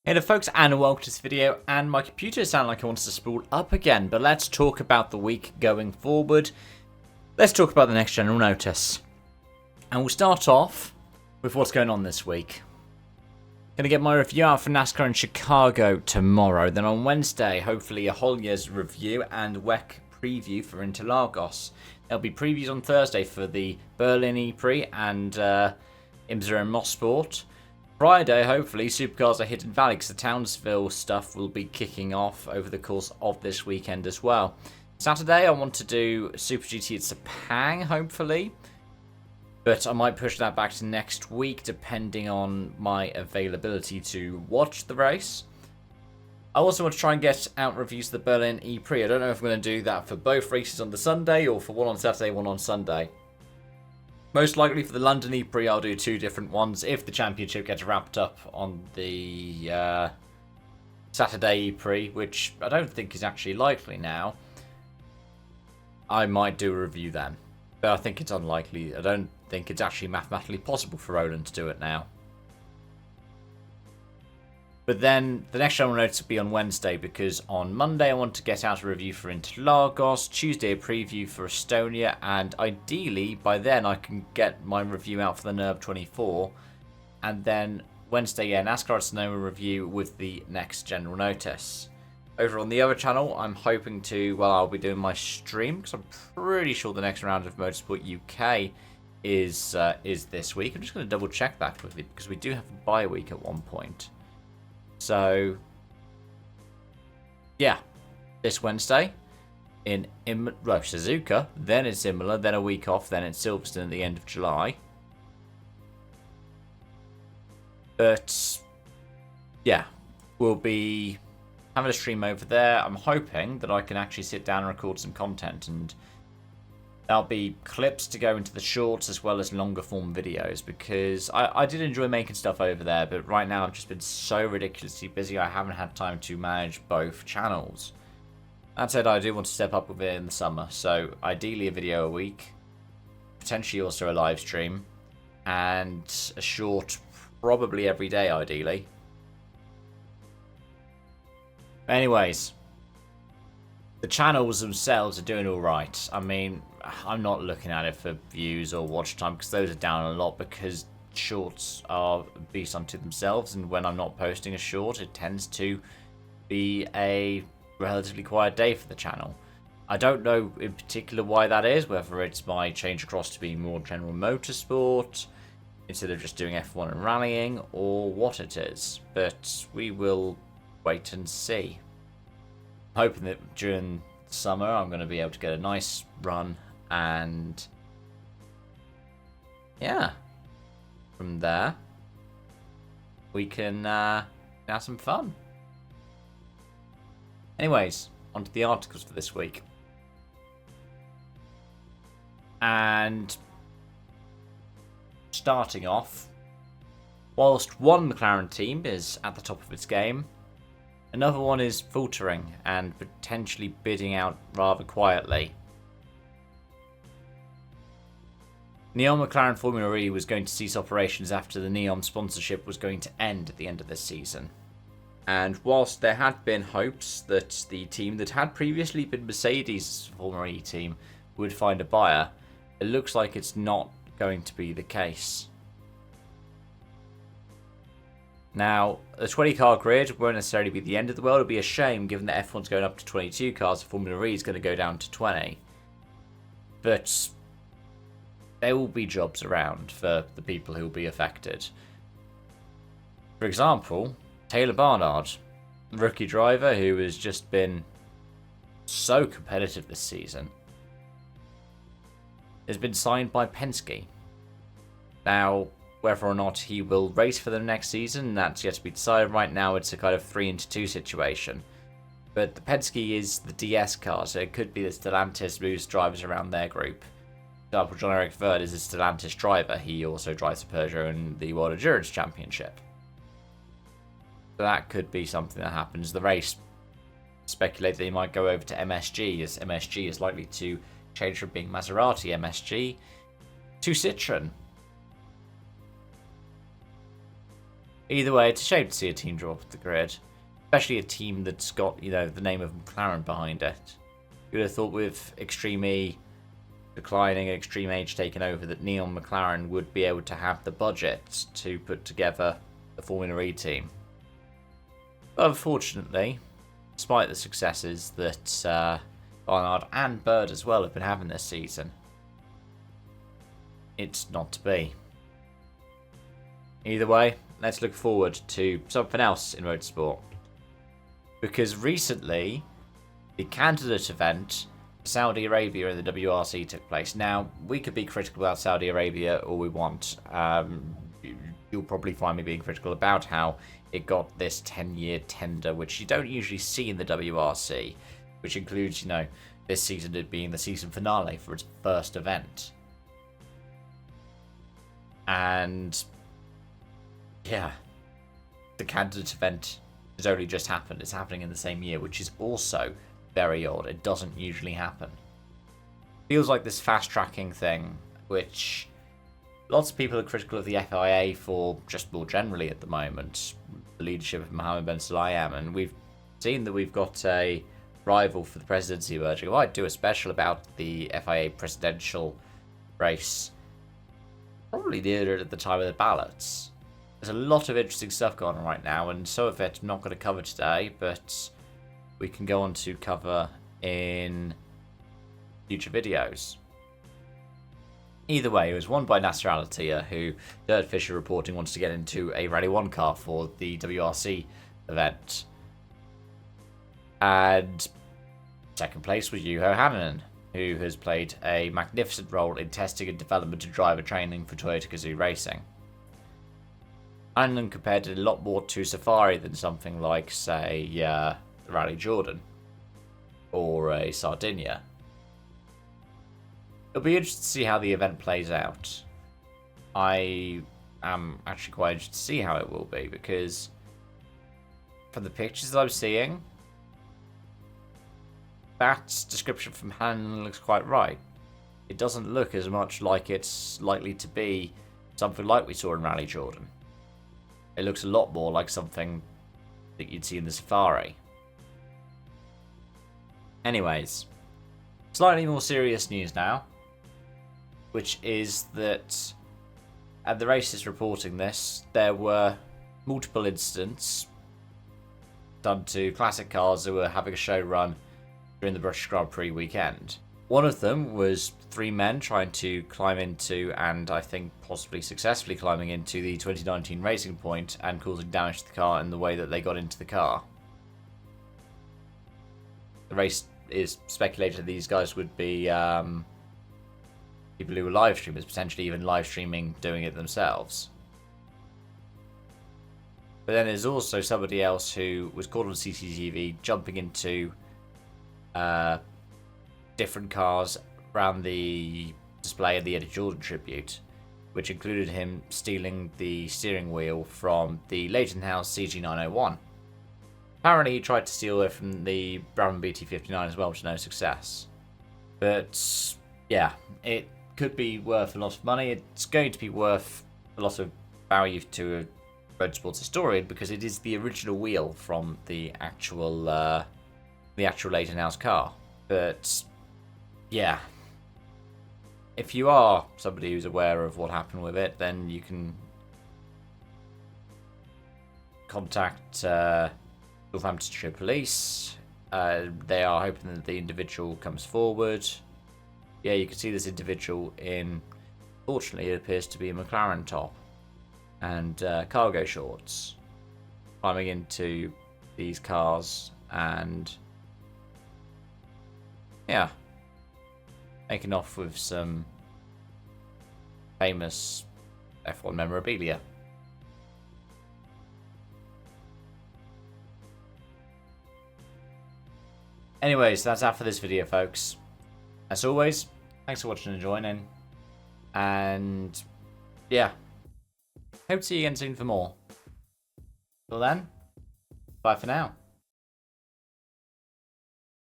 Hey there folks, and welcome to this video. And my computer sounded like it wants to spool up again, but let's talk about the week going forward. Let's talk about the next general notice. And we'll start off with what's going on this week. Gonna get my review out for NASCAR in Chicago tomorrow. Then on Wednesday, hopefully a whole year's review and WEC preview for Interlagos. There'll be previews on Thursday for the Berlin E-Prix and IMSA and Motorsport. Friday, hopefully, Supercars at Hidden Valley, because the Townsville stuff will be kicking off over the course of this weekend as well. Saturday, I want to do Super GT at Sepang, hopefully. But I might push that back to next week, depending on my availability to watch the race. I also want to try and get out reviews of the Berlin E-Prix. I don't know if I'm going to do that for both races on the Sunday, or for one on Saturday, one on Sunday. Most likely for the London E-Prix, I'll do two different ones. If the championship gets wrapped up on the Saturday E-Prix, which I don't think is actually likely now, I might do a review then. But I think it's unlikely. I don't think it's actually mathematically possible for Roland to do it now. But then the next general notice will be on Wednesday, because on Monday I want to get out a review for Interlagos, Tuesday a preview for Estonia, and ideally by then I can get my review out for the NERB 24, and then Wednesday, NASCAR at Sonoma review with the next general notice. Over on the other channel, I'm hoping to, well, I'll be doing my stream, because I'm pretty sure the next round of Motorsport UK is this week. I'm just going to double check that quickly, because we do have a bye week at one point. So, yeah, this Wednesday in Suzuka, then it's Imola, then a week off, then it's Silverstone at the end of July. But, yeah, we'll be having a stream over there. I'm hoping that I can actually sit down and record some content, and there'll be clips to go into the shorts as well as longer form videos, because I did enjoy making stuff over there, but right now I've just been so ridiculously busy I haven't had time to manage both channels. That said, I do want to step up with it in the summer, so ideally a video a week, potentially also a live stream, and a short probably every day ideally. Anyways, the channels themselves are doing alright. I mean, I'm not looking at it for views or watch time, because those are down a lot, because shorts are a beast unto themselves, and when I'm not posting a short, it tends to be a relatively quiet day for the channel. I don't know in particular why that is, whether it's my change across to being more general motorsport instead of just doing F1 and rallying, or what it is, but we will wait and see. I'm hoping that during summer I'm going to be able to get a nice run, and yeah, from there we can have some fun. Anyways, onto the articles for this week. And starting off, whilst one McLaren team is at the top of its game, another one is faltering and potentially bidding out rather quietly. Neon McLaren Formula E was going to cease operations after the Neon sponsorship was going to end at the end of this season. And whilst there had been hopes that the team that had previously been Mercedes' Formula E team would find a buyer, it looks like it's not going to be the case. Now, the 20-car grid won't necessarily be the end of the world. It'll be a shame, given that F1's going up to 22 cars, Formula E is going to go down to 20. But there will be jobs around for the people who will be affected. For example, Taylor Barnard, rookie driver who has just been so competitive this season, has been signed by Penske. Now, whether or not he will race for them next season, that's yet to be decided. Right now, it's a kind of 3-2 situation. But the Penske is the DS car, so it could be that Stellantis moves drivers around their group. For example, John-Eric Verde is a Stellantis driver. He also drives a Peugeot in the World Endurance Championship. So that could be something that happens. The race speculated that he might go over to MSG, as MSG is likely to change from being Maserati MSG to Citroën. Either way, it's a shame to see a team drop off the grid. Especially a team that's got, the name of McLaren behind it. You would have thought with Extreme E declining and Extreme H taking over that Neon McLaren would be able to have the budget to put together the Formula E team. But unfortunately, despite the successes that Barnard and Bird as well have been having this season, it's not to be. Either way, let's look forward to something else in motorsport. Because recently, the candidate event for Saudi Arabia in the WRC took place. Now, we could be critical about Saudi Arabia all we want. You'll probably find me being critical about how it got this 10-year tender, which you don't usually see in the WRC, which includes, this season it being the season finale for its first event. And, yeah, the candidate event has only just happened. It's happening in the same year, which is also very odd. It doesn't usually happen. Feels like this fast-tracking thing, which lots of people are critical of the FIA for just more generally at the moment. The leadership of Mohammed Ben Sulayem, and we've seen that we've got a rival for the presidency emerging. I might do a special about the FIA presidential race, probably near at the time of the ballots. There's a lot of interesting stuff going on right now, and some of it I'm not going to cover today, but we can go on to cover in future videos. Either way, it was won by Nasser Al-Attiyah, who Dirt Fisher reporting wants to get into a Rally 1 car for the WRC event. And second place was Juho Hänninen, who has played a magnificent role in testing and development and driver training for Toyota Gazoo Racing. Hänninen compared it a lot more to Safari than something like, say, Rally Jordan or a Sardinia. It'll be interesting to see how the event plays out. I am actually quite interested to see how it will be, because from the pictures that I'm seeing, that description from Hänninen looks quite right. It doesn't look as much like it's likely to be something like we saw in Rally Jordan. It looks a lot more like something that you'd see in the Safari. Anyways, slightly more serious news now, which is that at the races reporting this, there were multiple incidents done to classic cars that were having a show run during the British Grand Prix weekend. One of them was 3 men trying to climb into, and I think possibly successfully climbing into, the 2019 Racing Point and causing damage to the car in the way that they got into the car. The race is speculated these guys would be people who were live streamers, potentially even live streaming doing it themselves. But then there's also somebody else who was caught on CCTV jumping into different cars around the display of the Eddie Jordan tribute, which included him stealing the steering wheel from the Leighton House CG901. Apparently he tried to steal it from the Brabham BT59 as well, to no success. But yeah, it could be worth a lot of money. It's going to be worth a lot of value to a motorsports historian, because it is the original wheel from the actual Leighton House car. But yeah, if you are somebody who's aware of what happened with it, then you can contact Northamptonshire Police. They are hoping that the individual comes forward. Yeah, you can see this individual in, fortunately, it appears to be a McLaren top and cargo shorts, climbing into these cars and, yeah, making off with some famous F1 memorabilia. Anyways, that's that for this video, folks. As always, thanks for watching and joining. And yeah, hope to see you again soon for more. Till then, bye for now.